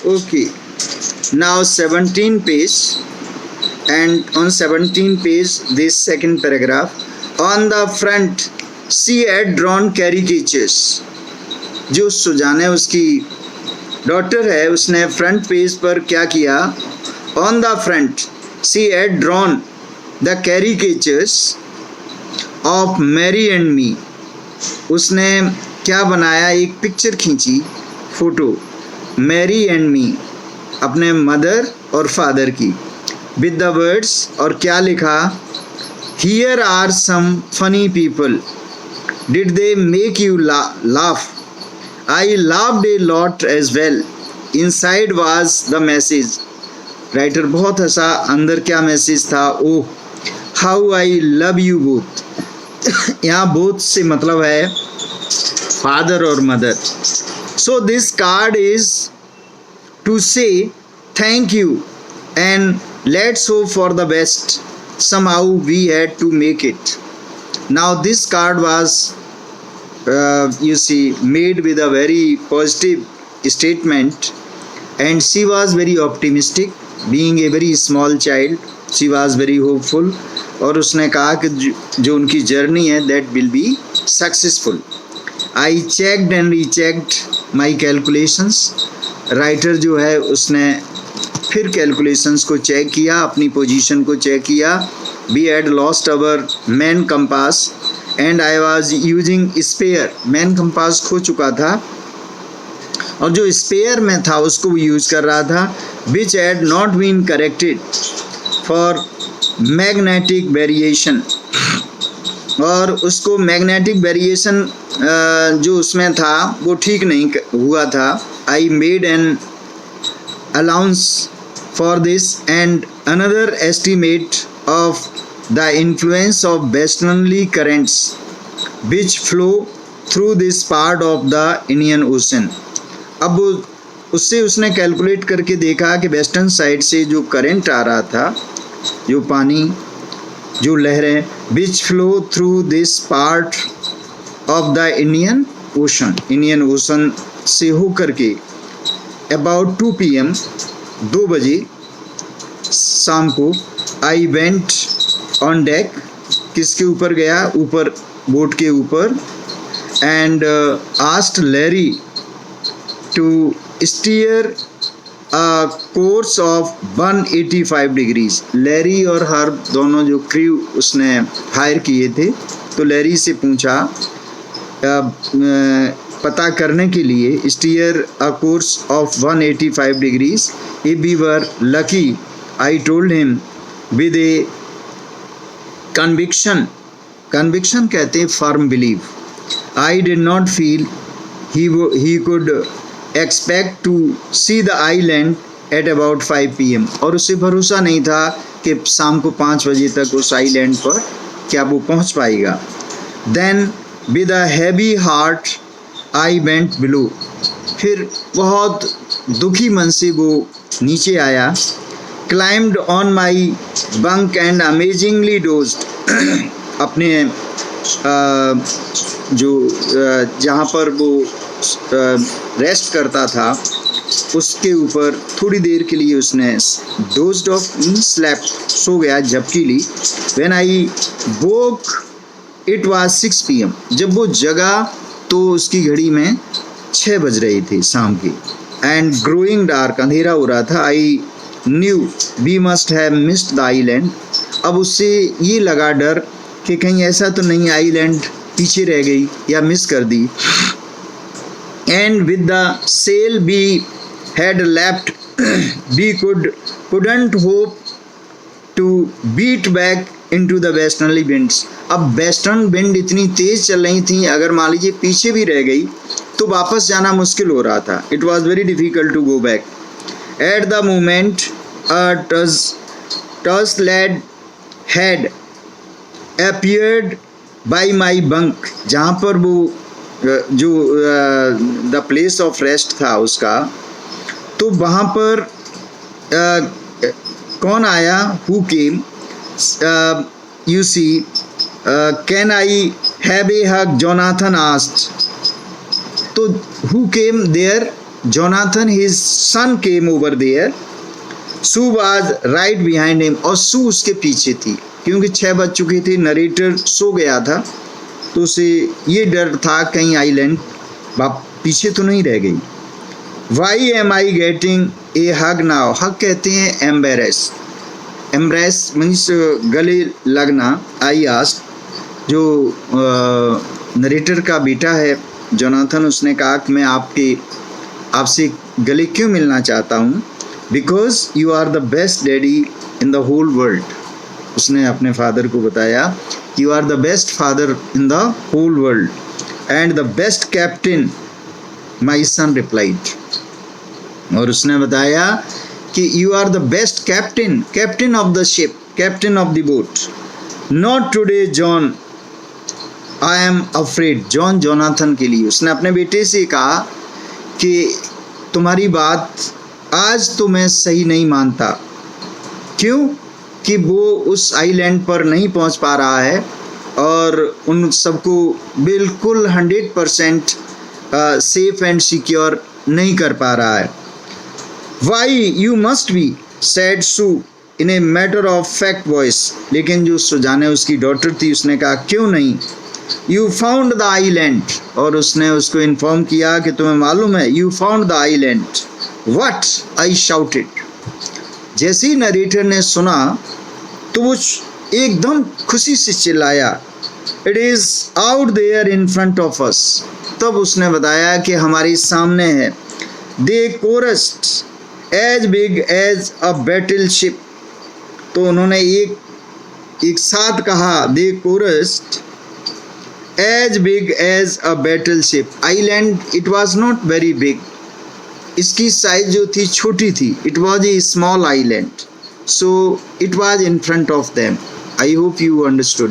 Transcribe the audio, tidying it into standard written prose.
Okay. Now 17 page, and on 17 page this second paragraph. On the front she had drawn caricatures. जो सुजान है उसकी daughter है, उसने front page पर क्या किया? On the front she had drawn the caricatures of Mary and me. उसने क्या बनाया? एक पिक्चर खींची, फोटो, मैरी एंड मी, अपने मदर और फादर की, विद द वर्ड्स, और क्या लिखा? Here are some funny people, did they make you laugh? I laughed a lot as well. Inside was the message. Writer बहुत हंसा. अंदर क्या मैसेज था? Oh, how I love you both. यहाँ both से मतलब है फादर और mother. So this card is to say thank you and let's hope for the best. Somehow we had to make it. Now this card was you see made with a very positive statement, and she was very optimistic. Being a very small child, she was very hopeful. और उसने कहा कि जो उनकी journey है that will be successful. I checked and rechecked my calculations. Writer जो है उसने फिर कैलकुलेशंस को चेक किया, अपनी पोजीशन को चेक किया. We had lost our main compass and I was using spare. Man compass खो चुका था और जो स्पेयर में था उसको वो यूज कर रहा था. which had not been corrected for magnetic variation. और उसको मैग्नेटिक वेरिएशन जो उसमें था वो ठीक नहीं हुआ था. I made an allowance for this and another estimate of the influence of westerly currents which flow through this part of the Indian Ocean. अब उससे उसने कैलकुलेट करके देखा कि वेस्टर्न साइड से जो करंट आ रहा था, जो पानी, जो लहरें, which flow through this part of the Indian Ocean, Indian ocean से होकर के about 2 PM, 2 बजे शाम को, I went on deck. किसके ऊपर गया? ऊपर, बोट के ऊपर. and asked Larry to steer a course of 185 degrees. Larry और हर दोनों जो क्रू उसने हायर किए थे, तो लैरी से पूछा पता करने के लिए, steer a course of 185 degrees. If we were lucky, I told him with a conviction. Conviction कहते हैं firm believe. I did not feel he could expect to see the island at about 5 PM. और उसे भरोसा नहीं था कि शाम को 5 बजे तक उस आइलैंड पर क्या वो पहुंच पाएगा. Then with a heavy heart I went below. फिर बहुत दुखी मन से वो नीचे आया. Climbed on my bunk and amazingly dozed. अपने जो जहाँ पर वो रेस्ट करता था उसके ऊपर थोड़ी देर के लिए उसने डोज्ड ऑफ स्लेप्ट, सो गया, झपकी ली. When I woke it was 6 PM. जब वो जगा तो उसकी घड़ी में 6 बज रहे थे शाम के. एंड ग्रोइंग डार्क, अंधेरा हो रहा था. I knew we must have missed the island. अब उससे ये लगा डर कि कहीं ऐसा तो नहीं आइलैंड पीछे रह गई या मिस कर दी. And with the sale we had left we couldn't hope to beat back into the westerly winds. अब वेस्टर्न विंड इतनी तेज चल रही थी, अगर मान लीजिए पीछे भी रह गई तो वापस जाना मुश्किल हो रहा था. It was very difficult to go back. At the moment a tusk lad had appeared by my bunk. जहाँ पर वो जो द प्लेस ऑफ रेस्ट था उसका, तो वहाँ पर कौन आया? Who came? You see, can I have a hug? Jonathan asked. तो who came there? Jonathan, his son, came over there. Sue was right behind him, और सू उसके पीछे थी, क्योंकि 6 बज चुकी थी, नरेटर सो गया था, तो उसे ये डर था कहीं आइलैंड पीछे तो नहीं रह गई. Why am I getting a hug now? हग कहते हैं एम्बेरेस. एम्ब्रेस मीन्स गले लगना. आई आस्क्ड, जो नरेटर का बेटा है जोनाथन, उसने कहा कि मैं आपसे गले क्यों मिलना चाहता हूँ. Because you are the best daddy in the whole world. उसने अपने फादर को बताया, you are the best father in the whole world and the best captain, my son replied. और उसने बताया कि you are the best captain, captain of the ship, captain of the boat. Not today John, I am afraid. John Jonathan के लिए उसने अपने बेटे से कहा कि तुम्हारी बात आज तो मैं सही नहीं मानता. क्यों? कि वो उस आइलैंड पर नहीं पहुंच पा रहा है और उन सबको बिल्कुल 100% सेफ एंड सिक्योर नहीं कर पा रहा है. Why you must be, said Sue in a matter of fact voice. लेकिन जो सुजाने उसकी डॉटर थी, उसने कहा क्यों नहीं. यू फाउंड द आइलैंड, और उसने उसको इन्फॉर्म किया कि तुम्हें मालूम है, you found the island. What, I shouted. जैसे ही नरेटर ने सुना तो वो एकदम खुशी से चिल्लाया, it is out there in front of us. तब उसने बताया कि हमारे सामने है. They chorused as big as a battleship. तो उन्होंने एक साथ कहा, they chorused as big as a battleship. Island it was not very big, इसकी साइज जो थी छोटी थी. It was a small island, so it was in front of them. I hope you understood it.